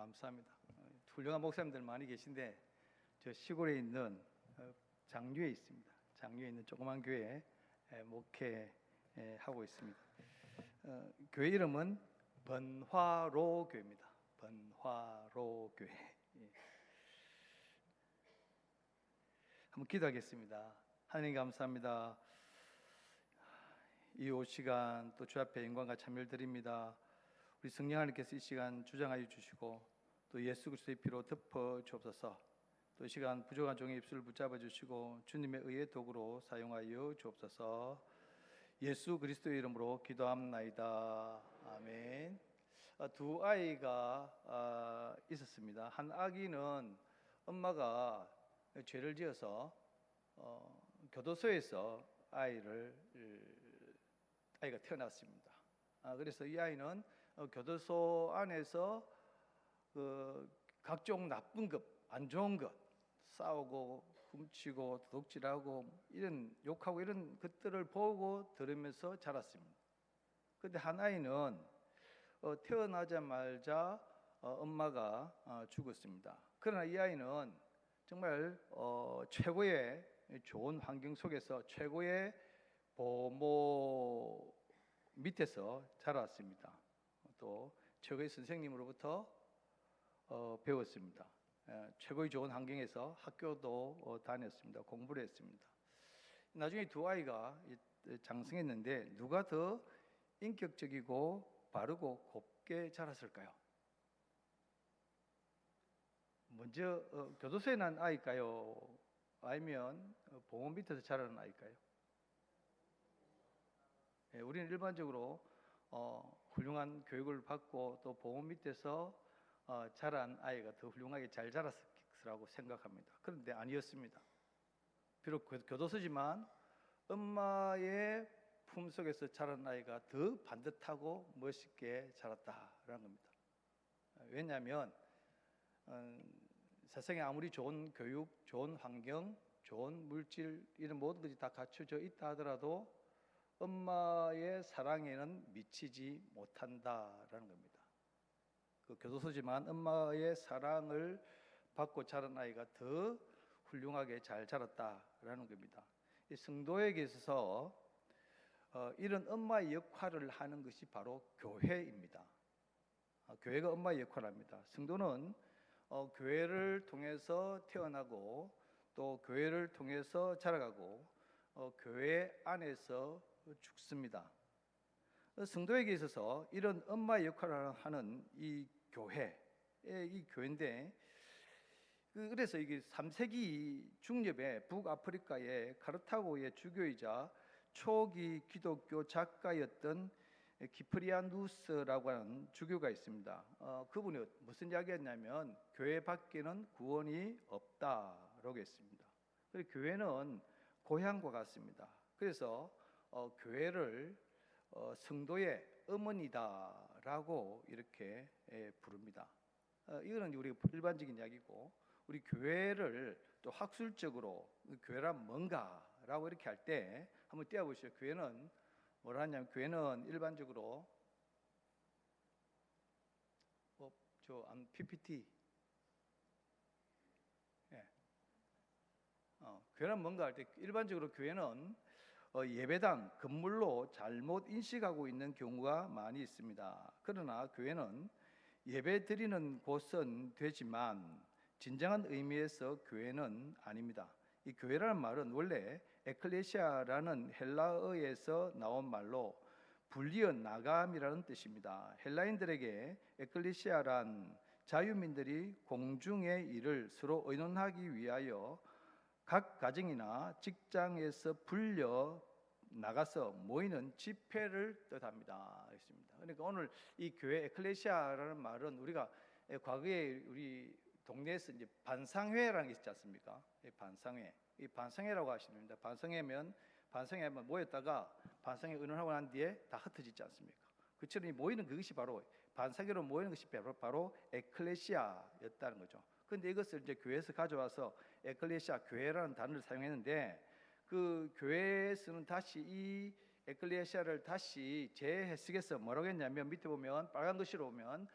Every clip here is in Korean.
감사합니다. 훌륭한 목사님들 많이 계신데 저 시골에 있는 장류에 있습니다. 장류에 있는 조그만 교회에 목회하고 있습니다. 교회 이름은 번화로 교회입니다. 번화로 교회. 한번 기도하겠습니다. 하나님 감사합니다. 이 시간 또 주 앞에 영광과 찬미를 드립니다. 우리 성령 하나님께서 이 시간 주장하여 주시고 또 예수 그리스도의 피로 덮어 주옵소서. 또 이 시간 부족한 종의 입술을 붙잡아 주시고 주님의 의의 도구로 사용하여 주옵소서. 예수 그리스도의 이름으로 기도합나이다. 아멘. 두 아이가 있었습니다. 한 아기는 엄마가 죄를 지어서 교도소에서 아이가 태어났습니다. 그래서 이 아이는 교도소 안에서 각종 나쁜 것, 안 좋은 것, 싸우고 훔치고 도둑질하고 이런 욕하고 이런 것들을 보고 들으면서 자랐습니다. 그런데 한 아이는 태어나자마자 엄마가 죽었습니다. 그러나 이 아이는 정말 최고의 좋은 환경 속에서 최고의 보모 밑에서 자랐습니다. 또 최고의 선생님으로부터 배웠습니다. 최고의 좋은 환경에서 학교도 다녔습니다. 공부를 했습니다. 나중에 두 아이가 장성했는데 누가 더 인격적이고 바르고 곱게 자랐을까요? 먼저 교도소에 난 아이일까요? 아니면 보호 밑에서 자라는 아이일까요? 우리는 일반적으로 훌륭한 교육을 받고 또 보호 밑에서 자란 아이가 더 훌륭하게 잘 자랐을 거라고 생각합니다. 그런데 아니었습니다. 비록 교도소지만 엄마의 품속에서 자란 아이가 더 반듯하고 멋있게 자랐다라는 겁니다. 왜냐하면 세상에 아무리 좋은 교육, 좋은 환경, 좋은 물질 이런 모든 것이 다 갖춰져 있다 하더라도 엄마의 사랑에는 미치지 못한다라는 겁니다. 그 교도소지만 엄마의 사랑을 받고 자란 아이가 더 훌륭하게 잘 자랐다라는 겁니다. 이 성도에게 있어서 이런 엄마의 역할을 하는 것이 바로 교회입니다. 교회가 엄마의 역할을 합니다. 성도는 교회를 통해서 태어나고 또 교회를 통해서 자라가고 교회 안에서 죽습니다. 성도에게 있어서 이런 엄마의 역할을 하는 이 교회인데 그래서 이게 3세기 중엽에 북아프리카의 카르타고의 주교이자 초기 기독교 작가였던 기프리아누스라고 하는 주교가 있습니다. 그분이 무슨 이야기했냐면 교회 밖에는 구원이 없다라고 했습니다. 교회는 고향과 같습니다. 그래서 교회를 성도의 어머니다라고 이렇게 부릅니다. 이거는 우리 일반적인 이야기고 우리 교회를 또 학술적으로 교회란 뭔가라고 이렇게 할 때 한번 띄워보시죠. 교회는 뭐라 하냐면 교회는 일반적으로 PPT 교회란 뭔가 할 때 일반적으로 교회는 예배당, 건물로 잘못 인식하고 있는 경우가 많이 있습니다. 그러나 교회는 예배 드리는 곳은 되지만 진정한 의미에서 교회는 아닙니다. 이 교회라는 말은 원래 에클레시아라는 헬라어에서 나온 말로 분리어 나감이라는 뜻입니다. 헬라인들에게 에클레시아란 자유민들이 공중의 일을 서로 의논하기 위하여 각 가정이나 직장에서 불려 나가서 모이는 집회를 뜻합니다. 그러니까 오늘 이 교회 에클레시아라는 말은 우리가 과거에 우리 동네에서 이제 반상회라는 게 있지 않습니까? 이 반상회라고 하십니다. 반상회면 모였다가 반상회 의논하고 난 뒤에 다 흩어지지 않습니까? 그처럼 모이는 그것이 바로 반상회로 모이는 것이 바로 에클레시아였다는 거죠. 그런데 이것을 이제 교회에서 가져와서 에클레시아 교회라는 단어를 사용했는데 그 교회에서는 다시 이 에클레시아를 다시 재해석해서 뭐라고 했냐면 밑에 보면 빨간 글씨로 보면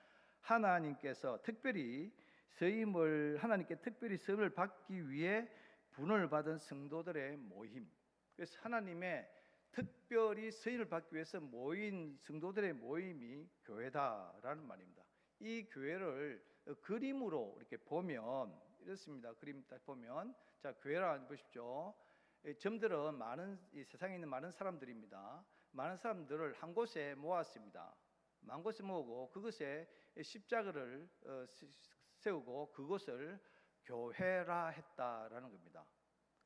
하나님께 특별히 서임을 받기 위해 분을 받은 성도들의 모임. 그래서 하나님의 특별히 서임을 받기 위해서 모인 성도들의 모임이 교회다라는 말입니다. 이 교회를 그림으로 이렇게 보면 이렇습니다. 그림 딱 보면, 자, 교회라 보십시오. 점들은 이 세상에 있는 많은 사람들입니다. 많은 사람들을 한 곳에 모았습니다. 한 곳에 모으고 그것에 십자가를 세우고 그것을 교회라 했다라는 겁니다.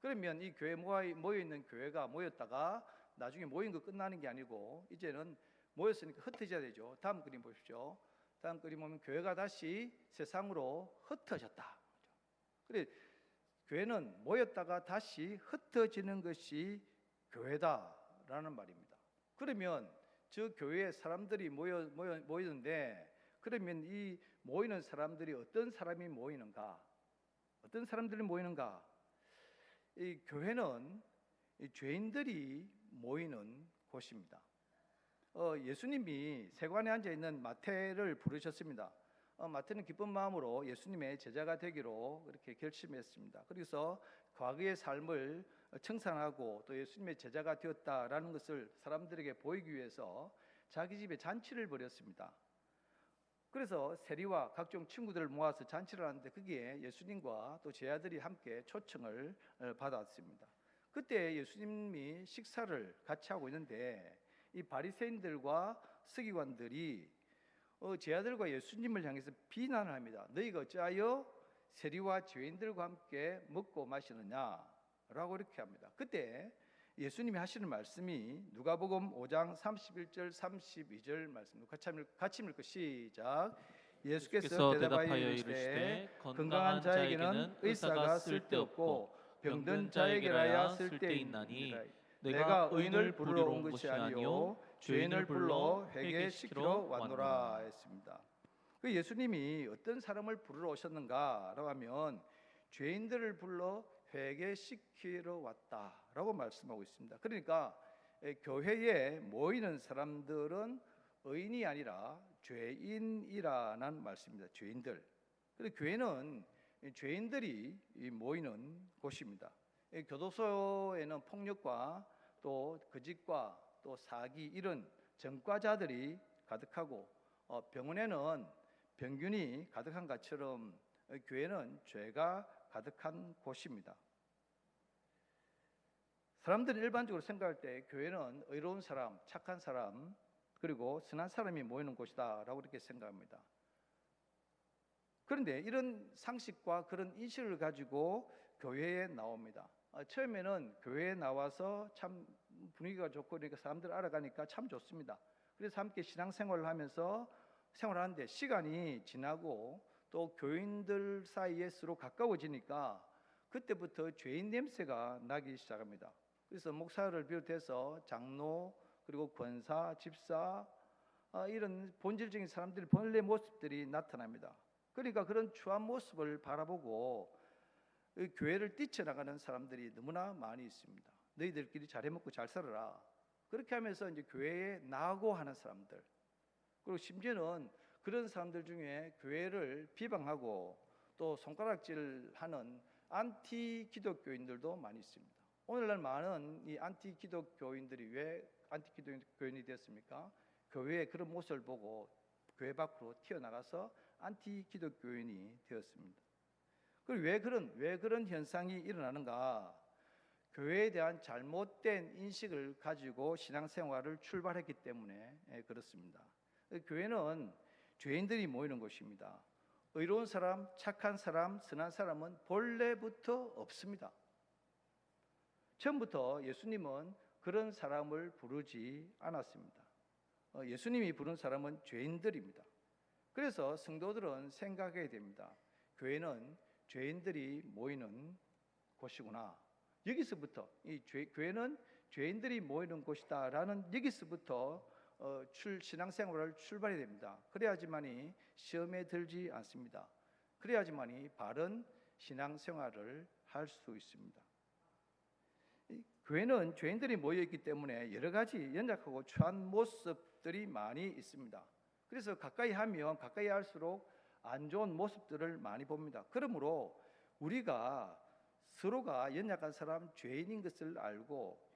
그러면 이 교회 모여 있는 교회가 모였다가 나중에 모인 거 끝나는 게 아니고 이제는 모였으니까 흩어져야 되죠. 다음 그림 보십시오. 다음 그림 보면 교회가 다시 세상으로 흩어졌다. 그래, 교회는 모였다가 다시 흩어지는 것이 교회다라는 말입니다. 그러면 저 교회에 사람들이 모이는데, 그러면 이 모이는 사람들이 어떤 사람이 모이는가? 어떤 사람들이 모이는가? 이 교회는 이 죄인들이 모이는 곳입니다. 예수님이 세관에 앉아 있는 마태를 부르셨습니다. 마태는 기쁜 마음으로 예수님의 제자가 되기로 그렇게 결심했습니다. 그래서 과거의 삶을 청산하고 또 예수님의 제자가 되었다라는 것을 사람들에게 보이기 위해서 자기 집에 잔치를 벌였습니다. 그래서 세리와 각종 친구들을 모아서 잔치를 하는데 거기에 예수님과 또 제 아들이 함께 초청을 받았습니다. 그때 예수님이 식사를 같이 하고 있는데 이 바리새인들과 서기관들이 제 아들과 예수님을 향해서 비난을 합니다. 너희가 어찌하여 세리와 죄인들과 함께 먹고 마시느냐라고 이렇게 합니다. 그때 예수님이 하시는 말씀이 누가복음 5장 31절 32절 말씀, 같이 읽고 시작. 예수께서 대답하여 이르시되 건강한 자에게는 의사가 쓸데없고 병든 자에게라야 쓸데있나니 내가 의인을 부르러 온 것이 아니요 죄인을 불러 회개시키러 왔노라 했습니다. 그 예수님이 어떤 사람을 부르러 오셨는가라고 하면 죄인들을 불러 회개시키러 왔다라고 말씀하고 있습니다. 그러니까 교회에 모이는 사람들은 의인이 아니라 죄인이라는 말씀입니다. 죄인들. 그래서 교회는 죄인들이 모이는 곳입니다. 교도소에는 폭력과 또 거짓과 또 사기 이런 전과자들이 가득하고 병원에는 병균이 가득한 것처럼 교회는 죄가 가득한 곳입니다. 사람들이 일반적으로 생각할 때 교회는 의로운 사람, 착한 사람, 그리고 선한 사람이 모이는 곳이다 라고 이렇게 생각합니다. 그런데 이런 상식과 그런 인식을 가지고 교회에 나옵니다. 처음에는 교회에 나와서 참 분위기가 좋고 그러니까 사람들 알아가니까 참 좋습니다. 그래서 함께 신앙생활을 하면서 생활하는데 시간이 지나고 또 교인들 사이에 서로 가까워지니까 그때부터 죄인 냄새가 나기 시작합니다. 그래서 목사를 비롯해서 장로 그리고 권사, 집사 이런 본질적인 사람들의 본래 모습들이 나타납니다. 그러니까 그런 추한 모습을 바라보고 교회를 뛰쳐나가는 사람들이 너무나 많이 있습니다. 너희들끼리 잘 해먹고 잘 살아라. 그렇게 하면서 이제 교회에 나가고 하는 사람들, 그리고 심지어는 그런 사람들 중에 교회를 비방하고 또 손가락질하는 안티 기독교인들도 많이 있습니다. 오늘날 많은 이 안티 기독교인들이 왜 안티 기독교인이 되었습니까? 교회의 그런 모습을 보고 교회 밖으로 튀어나가서 안티 기독교인이 되었습니다. 그리고 왜 그런 현상이 일어나는가? 교회에 대한 잘못된 인식을 가지고 신앙생활을 출발했기 때문에 그렇습니다. 교회는 죄인들이 모이는 곳입니다. 의로운 사람, 착한 사람, 선한 사람은 본래부터 없습니다. 처음부터 예수님은 그런 사람을 부르지 않았습니다. 예수님이 부른 사람은 죄인들입니다. 그래서 성도들은 생각해야 됩니다. 교회는 죄인들이 모이는 곳이구나. 여기서부터 교회는 죄인들이 모이는 곳이다라는 여기서부터 신앙생활을 출발해야 됩니다. 그래야지만이 시험에 들지 않습니다. 그래야지만이 바른 신앙생활을 할 수 있습니다. 교회는 죄인들이 모여 있기 때문에 여러 가지 연약하고 추한 모습들이 많이 있습니다. 그래서 가까이 하면 가까이 할수록 안 좋은 모습들을 많이 봅니다. 그러므로 우리가 서로가 연약한 사람, 죄인인 것을 알고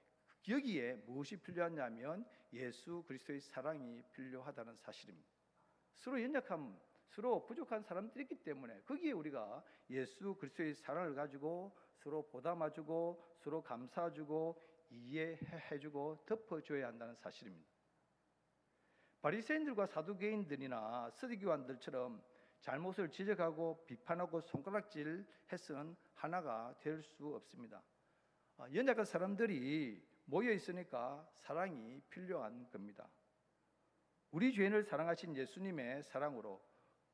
여기에 무엇이 필요하냐면 예수 그리스도의 사랑이 필요하다는 사실입니다. 서로 연약함, 서로 부족한 사람들이 있기 때문에 거기에 우리가 예수 그리스도의 사랑을 가지고 서로 보담아주고 서로 감싸주고 이해해주고 덮어줘야 한다는 사실입니다. 바리새인들과 사두개인들이나 서기관들처럼 잘못을 지적하고 비판하고 손가락질 해서는 하나가 될 수 없습니다. 연약한 사람들이 모여 있으니까 사랑이 필요한 겁니다. 우리 죄인을 사랑하신 예수님의 사랑으로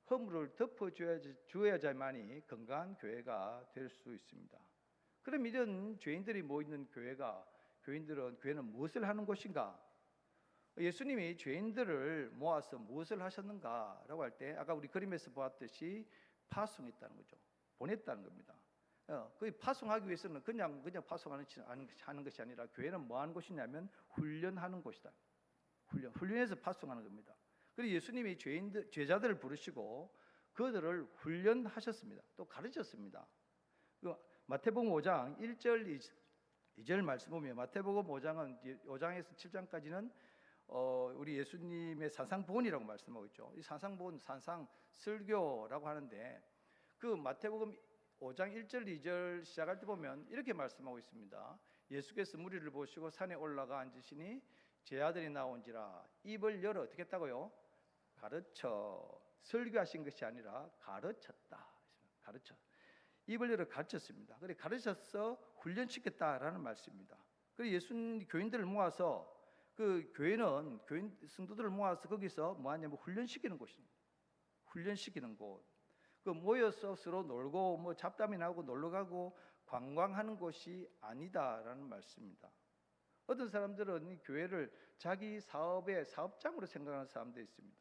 허물을 덮어줘야지만이 건강한 교회가 될 수 있습니다. 그럼 이런 죄인들이 모이는 교회는 무엇을 하는 곳인가? 예수님이 죄인들을 모아서 무엇을 하셨는가라고 할 때 아까 우리 그림에서 보았듯이 파송했다는 거죠. 보냈다는 겁니다. 그 파송하기 위해서는 그냥 파송하는 것이 아니라 교회는 뭐 하는 곳이냐면 훈련하는 곳이다. 훈련해서 파송하는 겁니다. 그리고 예수님이 제자들을 부르시고 그들을 훈련하셨습니다. 또 가르쳤습니다. 마태복음 5장 1절 2절 말씀 보면 마태복음 5장은 5장에서 7장까지는 우리 예수님의 산상보훈이라고 말씀하고 있죠. 이 산상보훈, 산상설교라고 하는데 그 마태복음 5장 1절 2절 시작할 때 보면 이렇게 말씀하고 있습니다. 예수께서 무리를 보시고 산에 올라가 앉으시니 제 아들이 나온지라 입을 열어 어떻게 했다고요? 가르쳐. 설교하신 것이 아니라 가르쳤다. 가르쳐. 입을 열어 가르쳤습니다. 그래 가르쳐서 훈련시켰다라는 말씀입니다. 그래서 예수님 교인들을 모아서 그 교회는 교인 성도들을 모아서 거기서 뭐 하냐면 훈련시키는 곳입니다. 훈련시키는 곳. 그 모여서 서로 놀고 뭐 잡담이 나고 놀러 가고 관광하는 곳이 아니다라는 말씀입니다. 어떤 사람들은 이 교회를 자기 사업의 사업장으로 생각하는 사람도 있습니다.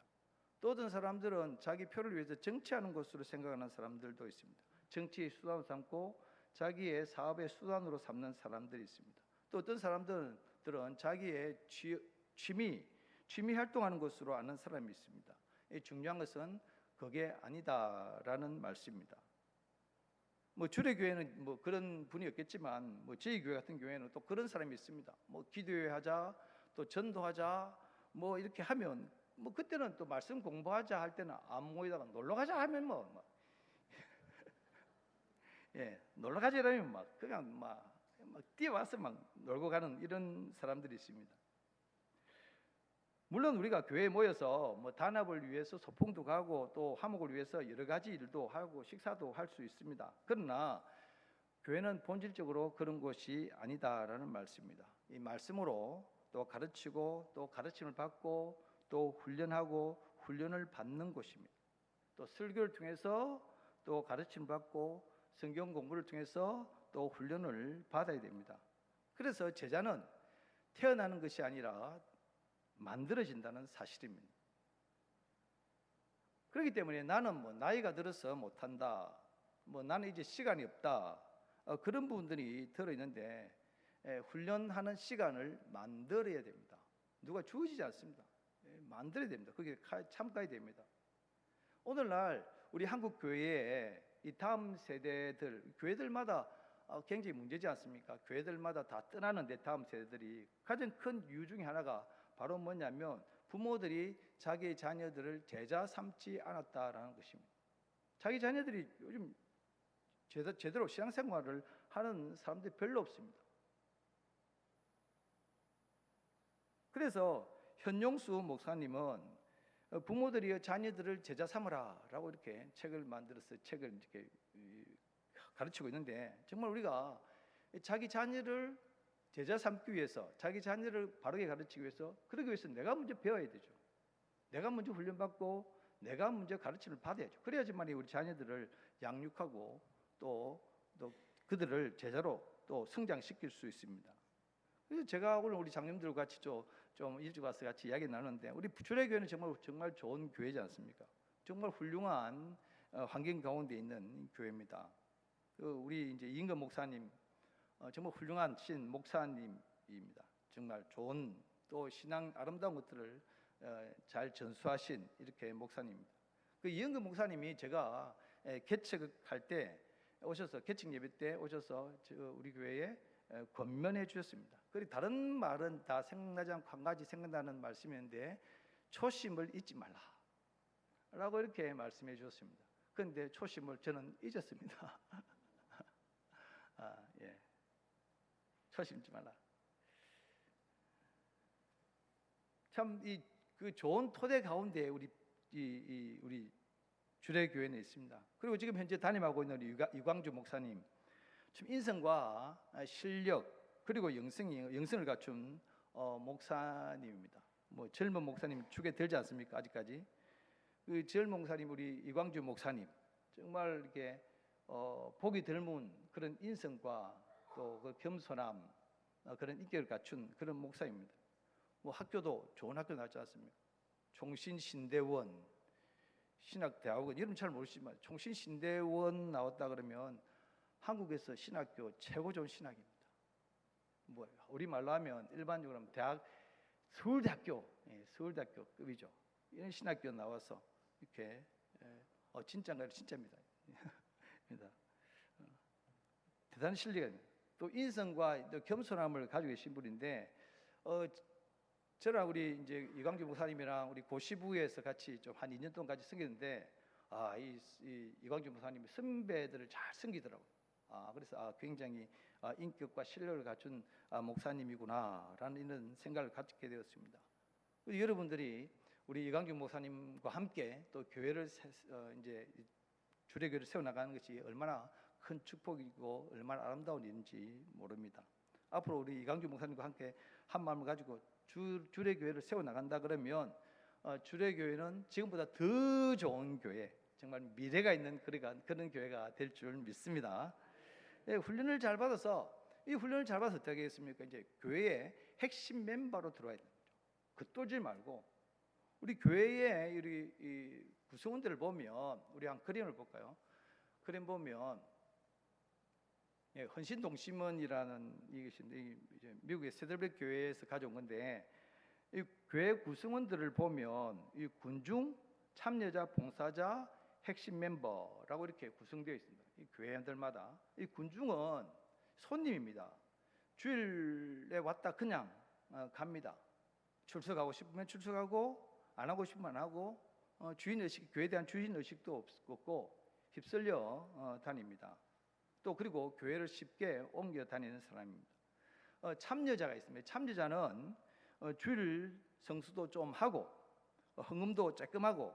또 어떤 사람들은 자기 표를 위해서 정치하는 곳으로 생각하는 사람들도 있습니다. 정치의 수단으로 삼고 자기의 사업의 수단으로 삼는 사람들이 있습니다. 또 어떤 사람들은 자기의 취미 활동하는 것으로 아는 사람이 있습니다. 중요한 것은 그게 아니다라는 말씀입니다. 뭐 주례 교회는 뭐 그런 분이 없겠지만 뭐 저희 교회 같은 교회는 또 그런 사람이 있습니다. 뭐 기도회 하자, 또 전도하자, 뭐 이렇게 하면 뭐 그때는 또 말씀 공부하자 할 때는 안 모이다가 놀러 가자 하면 뭐 예, 놀러 가자라면 막 그냥 막 뛰어와서 막 놀고 가는 이런 사람들이 있습니다. 물론 우리가 교회에 모여서 뭐 단합을 위해서 소풍도 가고 또 화목을 위해서 여러 가지 일도 하고 식사도 할 수 있습니다. 그러나 교회는 본질적으로 그런 것이 아니다라는 말씀입니다. 이 말씀으로 또 가르치고 또 가르침을 받고 또 훈련하고 훈련을 받는 곳입니다. 또 설교를 통해서 또 가르침을 받고 성경 공부를 통해서 또 훈련을 받아야 됩니다. 그래서 제자는 태어나는 것이 아니라 만들어진다는 사실입니다. 그렇기 때문에 나는 뭐 나이가 들어서 못한다, 뭐 나는 이제 시간이 없다, 그런 부분들이 들어있는데 훈련하는 시간을 만들어야 됩니다. 누가 주어지지 않습니다. 만들어야 됩니다. 그게 참가야 됩니다. 오늘날 우리 한국 교회에 이 다음 세대들, 교회들마다 굉장히 문제지 않습니까? 교회들마다 다 떠나는데 다음 세대들이 가장 큰 이유 중에 하나가 바로 뭐냐면 부모들이 자기의 자녀들을 제자 삼지 않았다라는 것입니다. 자기 자녀들이 요즘 제대로 신앙생활을 하는 사람들이 별로 없습니다. 그래서 현용수 목사님은 부모들이 자녀들을 제자 삼으라라고 이렇게 책을 만들어서 책을 이렇게 가르치고 있는데 정말 우리가 자기 자녀를 제자 삼기 위해서 자기 자녀를 바르게 가르치기 위해서 그러기 위해서 내가 먼저 배워야 되죠. 내가 먼저 훈련받고 내가 먼저 가르침을 받아야죠. 그래야지만 우리 자녀들을 양육하고 또 그들을 제자로 또 성장시킬 수 있습니다. 그래서 제가 오늘 우리 장님들과 같이 좀 일찍 와서 같이 이야기 나누는데 우리 주례교회는 정말 좋은 교회지 않습니까? 정말 훌륭한 환경 가운데 있는 교회입니다. 우리 이제 이인건 목사님 정말 훌륭한 목사님입니다. 정말 좋은 또 신앙 아름다운 것들을 잘 전수하신 이렇게 목사님입니다. 그 이영근 목사님이 제가 개척할 때 오셔서 개척 예배 때 오셔서 우리 교회에 권면해 주셨습니다. 그리고 다른 말은 다 생각나지 않고 한 가지 생각나는 말씀이었는데 초심을 잊지 말라라고 이렇게 말씀해 주셨습니다. 그런데 초심을 저는 잊었습니다. 예. 초심 잊지 말라. 참 그 좋은 토대 가운데 우리 주례교회는 있습니다. 그리고 지금 현재 담임하고 있는 이광주 목사님, 참 인성과 실력 그리고 영성을 갖춘 목사님입니다. 뭐 젊은 목사님 축에 들지 않습니까? 아직까지 그 젊은 목사님 우리 이광주 목사님 정말 이렇게 복이 드문 그런 인성과 또 그 겸손함 그런 인격을 갖춘 그런 목사입니다. 뭐 학교도 좋은 학교 나왔지 않습니까? 총신신대원 신학대학원 이름 잘 모르시지만 총신신대원 나왔다 그러면 한국에서 신학교 최고 좋은 신학입니다. 뭐 우리 말로 하면 일반적으로 대학 서울대학교 서울대학교급이죠. 이런 신학교 나와서 이렇게 진짜인가요? 진짜입니다. 대단한 실력입니다. 또 인성과 또 겸손함을 가지고 계신 분인데 저랑 우리 이제 이광주 목사님이랑 우리 고시부에서 같이 좀 한 2년 동안 같이 섬겼는데 이 이광주 목사님이 선배들을 잘 섬기더라고요. 그래서 굉장히 인격과 실력을 갖춘 목사님이구나라는 이런 생각을 갖게 되었습니다. 여러분들이 우리 이광주 목사님과 함께 또 교회를 이제 주례교회를 세워나가는 것이 얼마나 큰 축복이고 얼마나 아름다운 일인지 모릅니다. 앞으로 우리 이광주 목사님과 함께 한 마음을 가지고 주례교회를 세워나간다 그러면 주례교회는 지금보다 더 좋은 교회, 정말 미래가 있는 그런 교회가 될 줄 믿습니다. 훈련을 잘 받아서 이 훈련을 잘 받아서 어떻게 하겠습니까? 이제 교회의 핵심 멤버로 들어와야 됩니다. 겉돌지 말고 우리 교회의 이 구성원들을 보면 우리 한 그림을 볼까요? 그림 보면 헌신동심원이라는 이것인데 이제 미국의 세들백 교회에서 가져온 건데 이 교회 구성원들을 보면 이 군중, 참여자, 봉사자, 핵심 멤버라고 이렇게 구성되어 있습니다. 이 교회원들마다 이 군중은 손님입니다. 주일에 왔다 그냥 갑니다. 출석하고 싶으면 출석하고 안 하고 싶으면 안 하고 주인 의식, 교회에 대한 주인 의식도 없고 휩쓸려 다닙니다. 또 그리고 교회를 쉽게 옮겨 다니는 사람입니다. 참여자가 있습니다. 참여자는 주일 성수도 좀 하고 헌금도 조금하고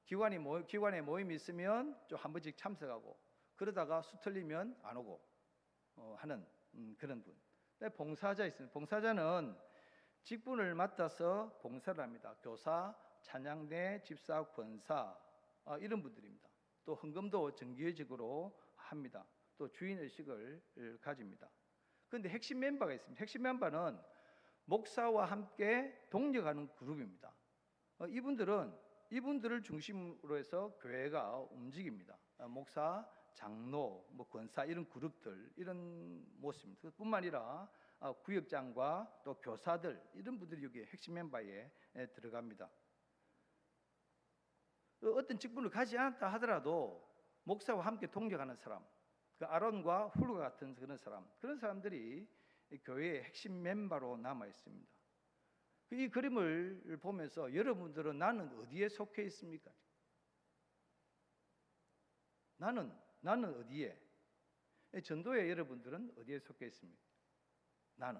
기관에 모임이 있으면 좀 한 번씩 참석하고 그러다가 수 틀리면 안 오고 하는 그런 분. 봉사자 있습니다. 봉사자는 직분을 맡아서 봉사를 합니다. 교사, 찬양대, 집사, 권사 이런 분들입니다. 또 헌금도 정기적으로 합니다. 또 주인의식을 가집니다. 그런데 핵심 멤버가 있습니다. 핵심 멤버는 목사와 함께 동력하는 그룹입니다. 이분들을 중심으로 해서 교회가 움직입니다. 목사, 장로, 권사 이런 그룹들 이런 모습입니다. 그뿐만 아니라 구역장과 또 교사들 이런 분들이 여기 핵심 멤버에 들어갑니다. 어떤 직분을 가지 않았다 하더라도 목사와 함께 동력하는 사람, 그 아론과 훌과 같은 그런 사람들이 교회의 핵심 멤버로 남아 있습니다. 이 그림을 보면서 여러분들은 나는 어디에 속해 있습니까? 나는 어디에? 전도회 여러분들은 어디에 속해 있습니까? 나는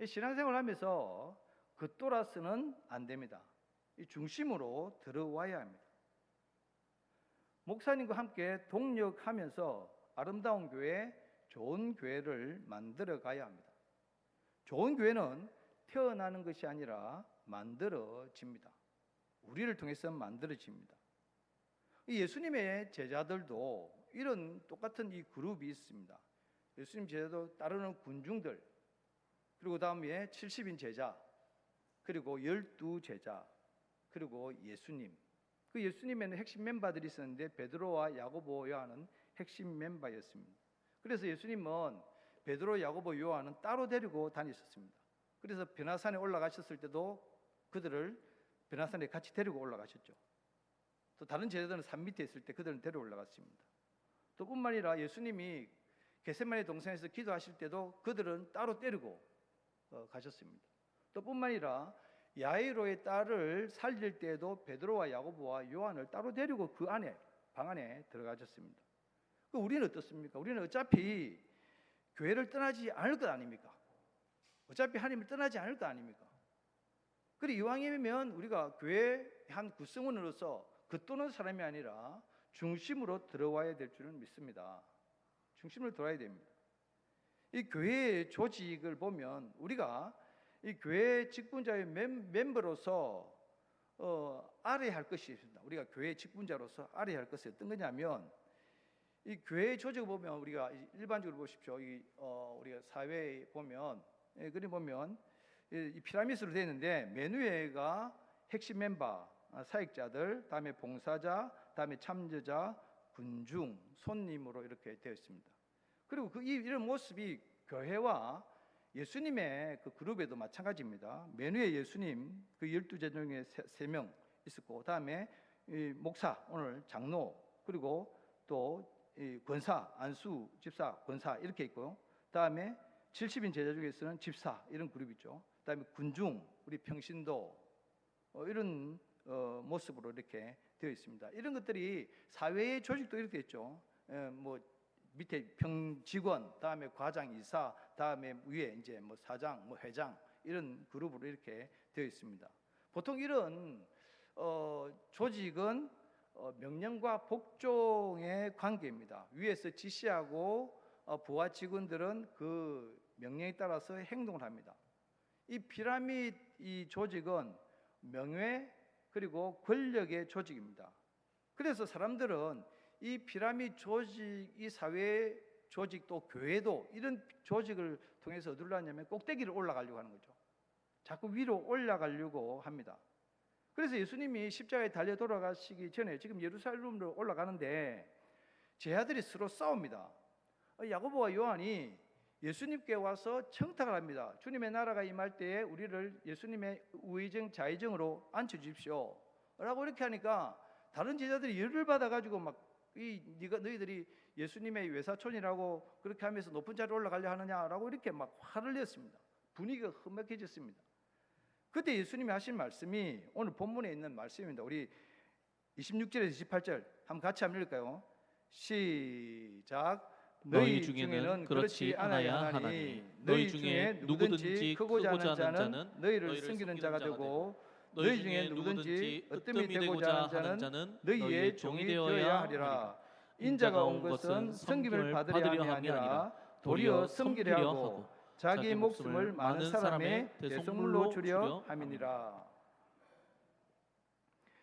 신앙생활을 하면서 겉돌아서는 안 됩니다. 이 중심으로 들어와야 합니다. 목사님과 함께 동력하면서 아름다운 교회, 좋은 교회를 만들어 가야 합니다. 좋은 교회는 태어나는 것이 아니라 만들어집니다. 우리를 통해서 만들어집니다. 예수님의 제자들도 이런 똑같은 이 그룹이 있습니다. 예수님 제자도 따르는 군중들, 그리고 다음에 70인 제자, 그리고 12제자, 그리고 예수님. 그 예수님에는 핵심 멤버들이 있었는데 베드로와 야고보, 요한은 핵심 멤버였습니다. 그래서 예수님은 베드로, 야고보, 요한은 따로 데리고 다니셨습니다. 그래서 변화산에 올라가셨을 때도 그들을 변화산에 같이 데리고 올라가셨죠. 또 다른 제자들은 산 밑에 있을 때 그들은 데리고 올라갔습니다. 또 뿐만 아니라 예수님이 겟세마네 동산에서 기도하실 때도 그들은 따로 데리고 가셨습니다. 또 뿐만 아니라 야이로의 딸을 살릴 때에도 베드로와 야고보와 요한을 따로 데리고 그 안에 방 안에 들어가셨습니다. 우리는 어떻습니까? 우리는 어차피 교회를 떠나지 않을 것 아닙니까? 어차피 하나님을 떠나지 않을 것 아닙니까? 그리고 이왕이면 우리가 교회의 한 구성원으로서 겉도는 사람이 아니라 중심으로 들어와야 될 줄은 믿습니다. 중심으로 들어와야 됩니다. 이 교회의 조직을 보면 우리가 이 교회 직분자의 멤버로서 알아야 할 것이 있습니다. 우리가 교회 직분자로서 알아야 할 것이 어떤 거냐면, 이 교회 조직을 보면 우리가 일반적으로 보십시오. 우리가 사회에 보면 그리 보면 이 피라미드로 되어 있는데, 맨 위에가 핵심 멤버, 사역자들, 다음에 봉사자, 다음에 참여자, 군중, 손님으로 이렇게 되어 있습니다. 그리고 이런 모습이 교회와 예수님의 그 그룹에도 마찬가지입니다. 맨 위에 예수님 그 12제자 중에 3명 있었고, 다음에 목사, 오늘 장로, 그리고 또 권사, 안수 집사, 권사 이렇게 있고요. 다음에 70인 제자 중에서는 집사 이런 그룹이죠. 다음에 군중, 우리 평신도 이런 모습으로 이렇게 되어 있습니다. 이런 것들이 사회의 조직도 이렇게 있죠. 뭐 밑에 평직원, 다음에 과장, 이사, 다음에 위에 이제 뭐 사장, 뭐 회장 이런 그룹으로 이렇게 되어 있습니다. 보통 이런 조직은 명령과 복종의 관계입니다. 위에서 지시하고 부하 직원들은 그 명령에 따라서 행동을 합니다. 이 피라미드 이 조직은 명예 그리고 권력의 조직입니다. 그래서 사람들은 이 피라미드 조직, 이 사회 조직 또 교회도 이런 조직을 통해서 어디로 하냐면 꼭대기를 올라가려고 하는 거죠. 자꾸 위로 올라가려고 합니다. 그래서 예수님이 십자가에 달려 돌아가시기 전에 지금 예루살렘으로 올라가는데 제자들이 서로 싸웁니다. 야고보와 요한이 예수님께 와서 청탁을 합니다. 주님의 나라가 임할 때에 우리를 예수님의 우의정 좌의정으로 앉혀주십시오 라고 이렇게 하니까 다른 제자들이 열을 받아가지고 막 너희들이 예수님의 외사촌이라고 그렇게 하면서 높은 자리에 올라가려 하느냐라고 이렇게 막 화를 냈습니다. 분위기가 험악해졌습니다. 그때 예수님이 하신 말씀이 오늘 본문에 있는 말씀입니다. 우리 26절에서 28절 한번 같이 한번 읽을까요? 시작. 너희 중에는 그렇지 않아야 하나니 너희 중에 누구든지 크고자 하는 자는 너희를 섬기는 자가 되고 너희 중에 누구든지 으뜸이 되고자 하는 자는 너희의 종이 되어야 하리라. 인자가 온 것은 섬김을 받으려 함이 아니라 도리어 섬기려 하고 자기의 목숨을 많은 사람의 대속물로 주려 함이니라.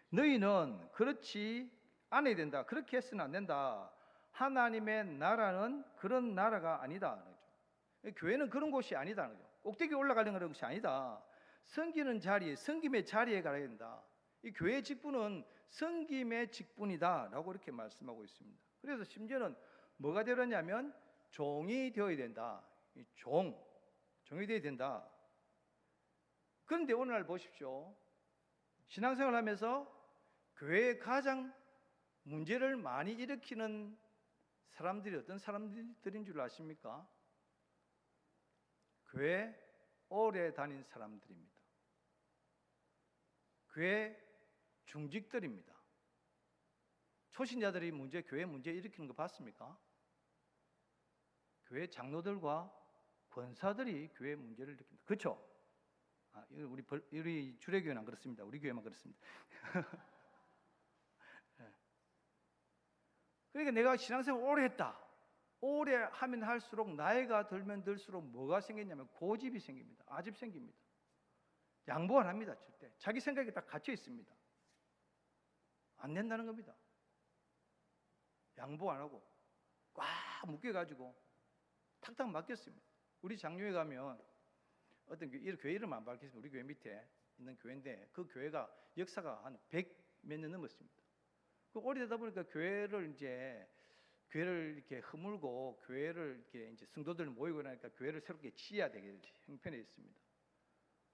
너희는 그렇지 않아야 된다. 그렇게 해서는 안 된다. 하나님의 나라는 그런 나라가 아니다. 교회는 그런 곳이 아니다. 꼭대기 올라가려는 것이 아니다. 섬기는 자리에, 섬김의 자리에 가야 된다. 이 교회의 직분은 섬김의 직분이다라고 이렇게 말씀하고 있습니다. 그래서 심지어는 뭐가 되었냐면 종이 되어야 된다. 이 종이 되어야 된다. 그런데 오늘날 보십시오. 신앙생활 하면서 교회에 가장 문제를 많이 일으키는 사람들이 어떤 사람들인 줄 아십니까? 교회 오래 다닌 사람들입니다. 교회 중직들입니다. 초신자들이 교회 문제 일으키는 거 봤습니까? 교회 장로들과 권사들이 교회 문제를 일으킵니다. 그렇죠? 우리 주례교회는 안 그렇습니다. 우리 교회만 그렇습니다. 그러니까 내가 신앙생활 오래 했다. 오래 하면 할수록 나이가 들면 들수록 뭐가 생기냐면 고집이 생깁니다. 아집 생깁니다. 양보 안 합니다. 절대. 자기 생각이 딱 갇혀 있습니다. 안 된다는 겁니다. 양보 안 하고 꽉 묶여가지고 탁탁 맡겼습니다. 우리 장로회 가면 어떤 교회 이름 안 밝혔습니다. 우리 교회 밑에 있는 교회인데 그 교회가 역사가 한 100 몇 년 넘었습니다. 그 오래되다 보니까 교회를 이렇게 허물고 교회를 이렇게 이제 성도들 모이고 나니까 교회를 새롭게 지어야 되게 형편에 있습니다.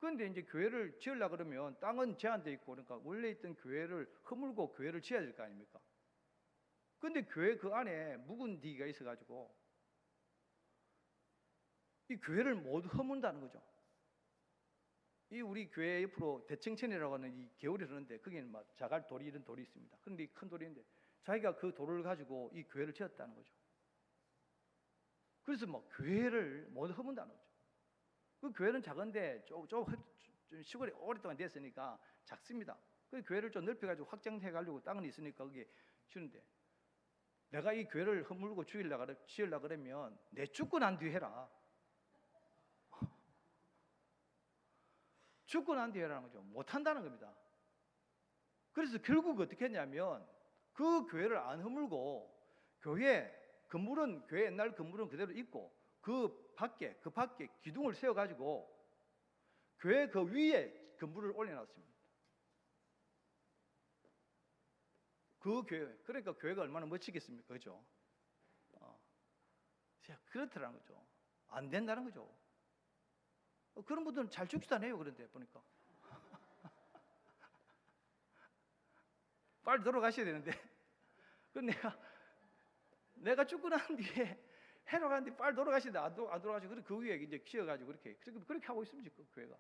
그런데 이제 교회를 지으려고 그러면 땅은 제한돼 있고, 그러니까 원래 있던 교회를 허물고 교회를 지어야 될 거 아닙니까? 근데 교회 그 안에 묵은 디가 있어가지고 이 교회를 모두 허문다는 거죠. 이 우리 교회 옆으로 대청천이라고 하는 이 개울이 흐르는데 거기는 막 자갈 돌이 이런 돌이 있습니다. 그런데 큰 돌인데 자기가 그 돌을 가지고 이 교회를 지었다는 거죠. 그래서 뭐 교회를 모두 허문다는 거죠. 그 교회는 작은데 좀 시골에 오랫동안 됐으니까 작습니다. 그 교회를 좀 넓혀가지고 확장해 가려고 땅은 있으니까 거기에 주는데, 내가 이 교회를 허물고 지으려고 그러면 내 죽고 난 뒤에 해라. 죽고 난 뒤에 하라는 거죠. 못한다는 겁니다. 그래서 결국 어떻게 했냐면 그 교회를 안 허물고 교회 옛날 건물은 그대로 있고 그 밖에 기둥을 세워가지고 교회 그 위에 건물을 올려놨습니다. 그 교회, 그러니까 교회가 얼마나 멋지겠습니까, 그죠? 그렇더라는 거죠. 안 된다는 거죠. 그런 분들은 잘 죽지도 않아요. 그런데 보니까 빨리 돌아가셔야 되는데 그 내가 죽고 난 뒤에 해로 가는데 빨리 돌아가시는데 안 돌아가시고 그 위에 이제 키워가지고 그렇게 하고 있습니다. 그 교회가.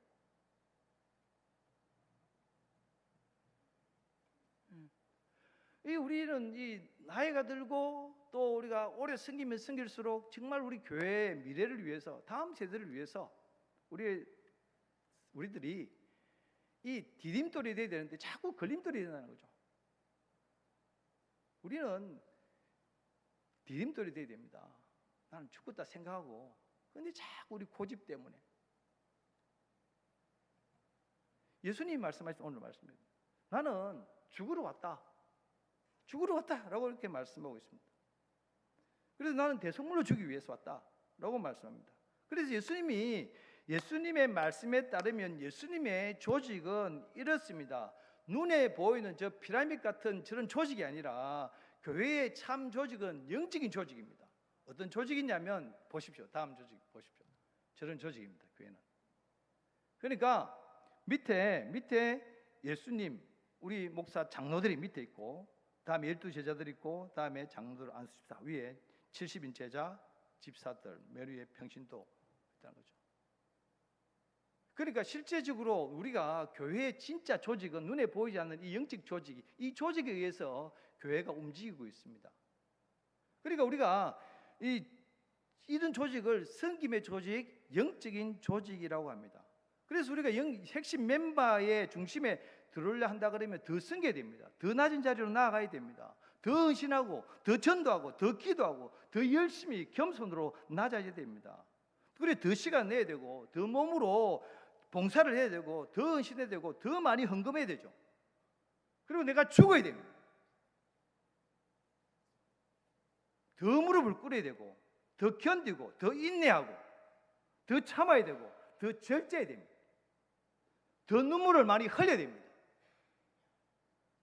우리는 이 나이가 들고 또 우리가 오래 섬기면 섬길수록 정말 우리 교회의 미래를 위해서, 다음 세대를 위해서 우리들이 이 디딤돌이 돼야 되는데 자꾸 걸림돌이 된다는 거죠. 우리는 디딤돌이 돼야 됩니다. 나는 죽겠다 생각하고, 근데 자꾸 우리 고집 때문에. 예수님이 말씀하신 오늘 말씀입니다. 나는 죽으러 왔다라고 이렇게 말씀하고 있습니다. 그래서 나는 대속물로 주기 위해서 왔다라고 말씀합니다. 그래서 예수님의 말씀에 따르면 예수님의 조직은 이렇습니다. 눈에 보이는 저 피라미드 같은 저런 조직이 아니라 교회의 참 조직은 영적인 조직입니다. 어떤 조직이냐면 보십시오. 다음 조직 보십시오. 저런 조직입니다. 교회는. 그러니까 밑에 예수님, 우리 목사 장로들이 밑에 있고, 다음에 12제자들 있고, 다음에 장로들 안수집사, 위에 70인 제자, 집사들, 메리의 평신도 있다는 거죠. 그러니까 실제적으로 우리가 교회의 진짜 조직은 눈에 보이지 않는 이 영적 조직이, 이 조직에 의해서 교회가 움직이고 있습니다. 그러니까 우리가 이런 조직을 섬김의 조직, 영적인 조직이라고 합니다. 그래서 우리가 핵심 멤버의 중심에 들어오려 한다 그러면 더 섬겨야 됩니다. 더 낮은 자리로 나아가야 됩니다. 더 헌신하고, 더 전도하고, 더 기도하고, 더 열심히 겸손으로 낮아져야 됩니다. 그래 더 시간 내야 되고, 더 몸으로 봉사를 해야 되고, 더 헌신해야 되고, 더 많이 헌금해야 되죠. 그리고 내가 죽어야 됩니다. 더 무릎을 꿇어야 되고, 더 견디고, 더 인내하고, 더 참아야 되고, 더 절제해야 됩니다. 더 눈물을 많이 흘려야 됩니다.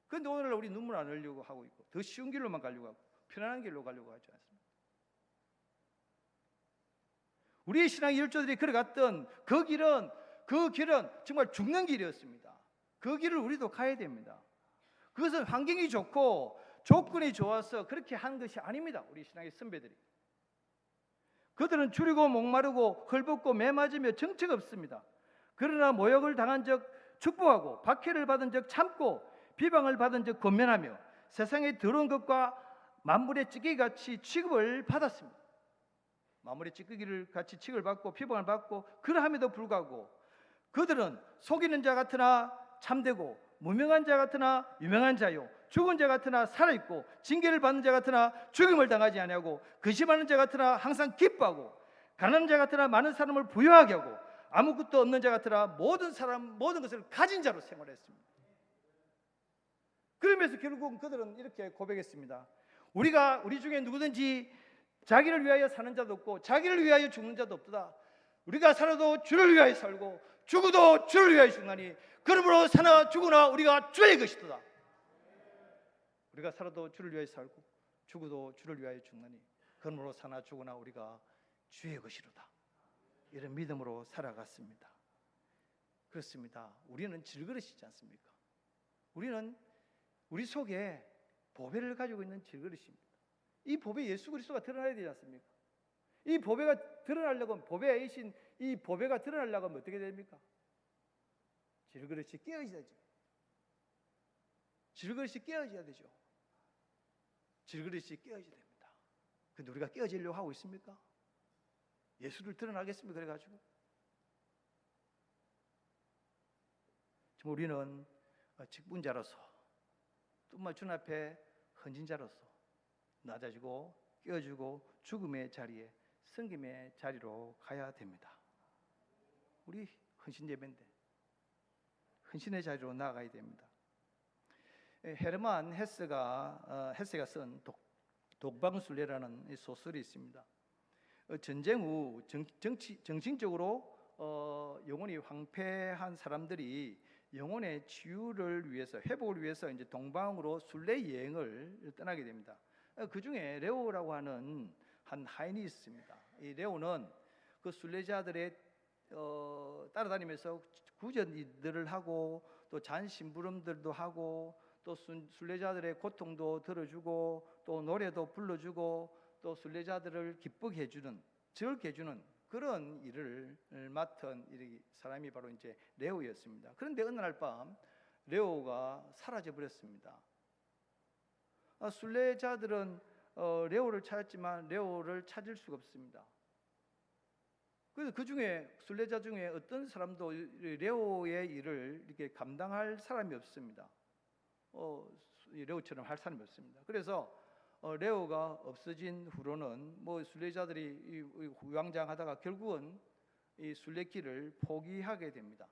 그런데 오늘날 우리 눈물 안 흘리려고 하고 있고, 더 쉬운 길로만 가려고 하고, 편안한 길로 가려고 하지 않습니다. 우리의 신앙의 열조들이 걸어갔던 그 길은 정말 죽는 길이었습니다. 그 길을 우리도 가야 됩니다. 그것은 환경이 좋고 조건이 좋아서 그렇게 한 것이 아닙니다. 우리 신앙의 선배들이. 그들은 줄이고 목마르고 헐벗고 매맞으며 정책 없습니다. 그러나 모욕을 당한 적 축복하고, 박해를 받은 적 참고, 비방을 받은 적 권면하며 세상에 더러운 것과 만물의 찌꺼기같이 취급을 받았습니다. 만물의 찌꺼기를 같이 취급을 받고 비방을 받고, 그러함에도 불구하고 그들은 속이는 자 같으나 참되고, 무명한 자 같으나 유명한 자요, 죽은 자 같으나 살아있고, 징계를 받는 자 같으나 죽임을 당하지 아니하고, 근심하는 자 같으나 항상 기뻐하고, 가난한 자 같으나 많은 사람을 부유하게 하고, 아무것도 없는 자 같으나 모든 것을 가진 자로 생활했습니다. 그러면서 결국 그들은 이렇게 고백했습니다. 우리 중에 누구든지 자기를 위하여 사는 자도 없고 자기를 위하여 죽는 자도 없도다. 우리가 살아도 주를 위하여 살고 죽어도 주를 위하여 죽나니 그러므로 사나 죽으나 우리가 주의 것이도다. 우리가 살아도 주를 위하여 살고 죽어도 주를 위하여 죽나니 그러므로 사나 죽으나 우리가 주의 것이로다. 이런 믿음으로 살아갔습니다. 그렇습니다. 우리는 질그릇이지 않습니까? 우리는 우리 속에 보배를 가지고 있는 질그릇입니다. 이 보배 예수 그리스도가 드러나야 되지 않습니까? 이 보배가 드러나려면 보배이신 이 보배가 드러나려고 하면 어떻게 됩니까? 질그릇이 깨어져야죠. 질그릇이 깨어져야 되죠. 질그릇이 깨어져야 됩니다. 근데 우리가 깨어지려고 하고 있습니까? 예수를 드러나겠습니까? 그래가지고 지금 우리는 직분자로서 또 주 앞에 헌신자로서 낮아지고 깨어지고 죽음의 자리에 섬김의 자리로 가야 됩니다. 우리 헌신 예배인데 헌신의 자리로 나아가야 됩니다. 헤르만 헤세가 쓴 독방술래라는 소설이 있습니다. 전쟁 후 정신적으로 영혼이 황폐한 사람들이 영혼의 치유를 위해서 회복을 위해서 이제 동방으로 순례 여행을 떠나게 됩니다. 그 중에 레오라고 하는 한 하인이 있습니다. 이 레오는 그 순례자들의 따라다니면서 구전들을 하고 또 잔심부름들도 하고 또 순례자들의 고통도 들어주고 또 노래도 불러주고 또 순례자들을 기쁘게 해주는 즐겁게 해주는 그런 일을 맡은 사람이 바로 이제 레오였습니다. 그런데 어느 날 밤 레오가 사라져 버렸습니다. 순례자들은 레오를 찾았지만 레오를 찾을 수가 없습니다. 그래서 그 중에 순례자 중에 어떤 사람도 레오의 일을 이렇게 감당할 사람이 없습니다. 레오처럼 할 사람이 없습니다. 그래서 레오가 없어진 후로는 순례자들이 우왕좌왕하다가 결국은 이 순례길을 포기하게 됩니다.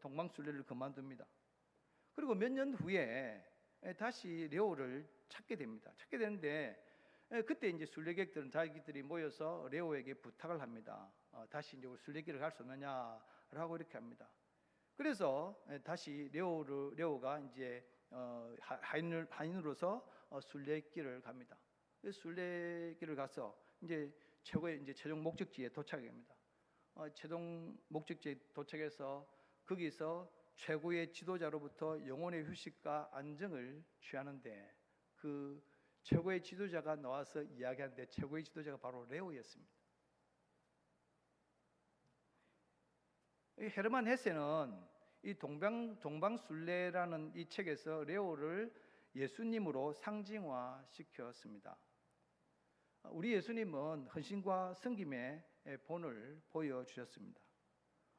동방순례를 그만둡니다. 그리고 몇 년 후에 다시 레오를 찾게 됩니다. 찾게 되는데 그때 이제 순례객들은 자기들이 모여서 레오에게 부탁을 합니다. 다시 이제 순례길을 갈 수 없느냐라고 이렇게 합니다. 그래서 다시 레오가 이제 하인으로서 순례길을 갑니다. 순례길을 가서 이제 최고의 이제 최종 목적지에 도착합니다. 최종 목적지에 도착해서 거기서 최고의 지도자로부터 영혼의 휴식과 안정을 취하는데 그 최고의 지도자가 나와서 이야기하는데 최고의 지도자가 바로 레오였습니다. 헤르만 헤세는 이 동방순례라는 이 책에서 레오를 예수님으로 상징화시켰습니다. 우리 예수님은 헌신과 섬김의 본을 보여주셨습니다.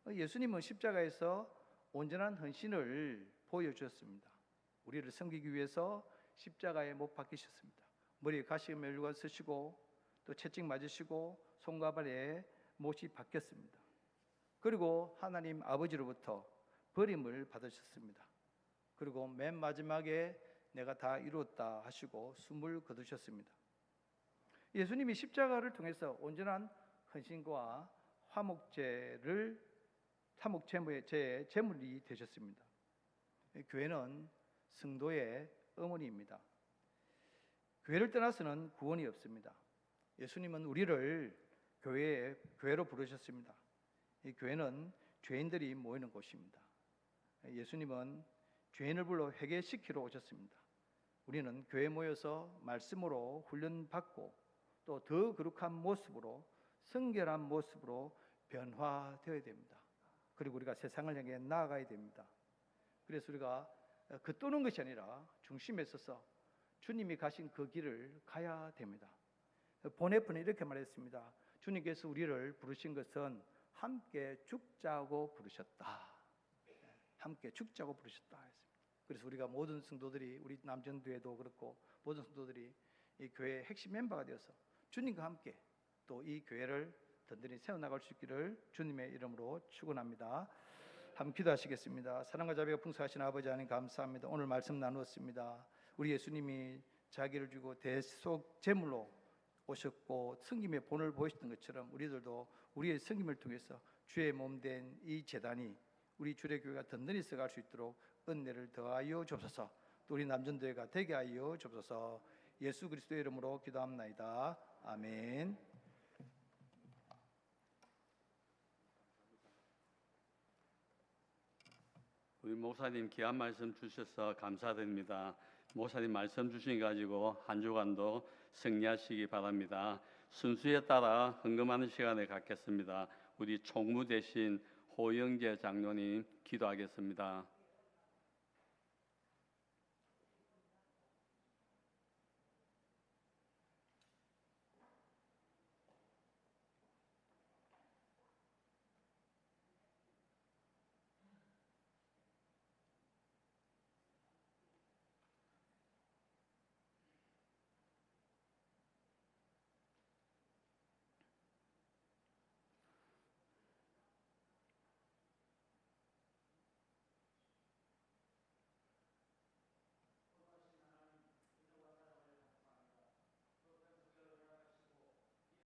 예수님은 십자가에서 온전한 헌신을 보여주셨습니다. 우리를 섬기기 위해서 십자가에 못 박히셨습니다. 머리에 가시멜루가 쓰시고 또 채찍 맞으시고 손과 발에 못이 박혔습니다. 그리고 하나님 아버지로부터 버림을 받으셨습니다. 그리고 맨 마지막에 내가 다 이루었다 하시고 숨을 거두셨습니다. 예수님이 십자가를 통해서 온전한 헌신과 화목제의 제물이 되셨습니다. 교회는 성도의 어머니입니다. 교회를 떠나서는 구원이 없습니다. 예수님은 우리를 교회로 부르셨습니다. 이 교회는 죄인들이 모이는 곳입니다. 예수님은 죄인을 불러 회개시키러 오셨습니다. 우리는 교회에 모여서 말씀으로 훈련받고 또 더 거룩한 모습으로 성결한 모습으로 변화되어야 됩니다. 그리고 우리가 세상을 향해 나아가야 됩니다. 그래서 우리가 겉도는 것이 아니라 중심에 서서 주님이 가신 그 길을 가야 됩니다. 보네프는 이렇게 말했습니다. 주님께서 우리를 부르신 것은 함께 죽자고 부르셨다. 함께 죽자고 부르셨다 했습니다. 그래서 우리가 모든 성도들이 우리 남전교회도 그렇고 모든 성도들이 이 교회의 핵심 멤버가 되어서 주님과 함께 또 이 교회를 든든히 세워나갈 수 있기를 주님의 이름으로 축원합니다. 함께 기도하시겠습니다. 사랑과 자비가 풍성하신 아버지 하나님 감사합니다. 오늘 말씀 나누었습니다. 우리 예수님이 자기를 주고 대속 제물로 오셨고 성김의 본을 보이셨던 것처럼 우리들도 우리의 성김을 통해서 주의 몸된 이 제단이 우리 주례교회가 든든히 써갈 수 있도록 은혜를 더하여 주옵소서. 또 우리 남전도회가 되게 하여 주옵소서. 예수 그리스도의 이름으로 기도합나이다. 아멘. 우리 목사님 귀한 말씀 주셔서 감사드립니다. 목사님 말씀 주신 가지고 한 주간도 승리하시기 바랍니다. 순수에 따라 헌금하는 시간을 갖겠습니다. 우리 총무 대신 호영재 장로님 기도하겠습니다.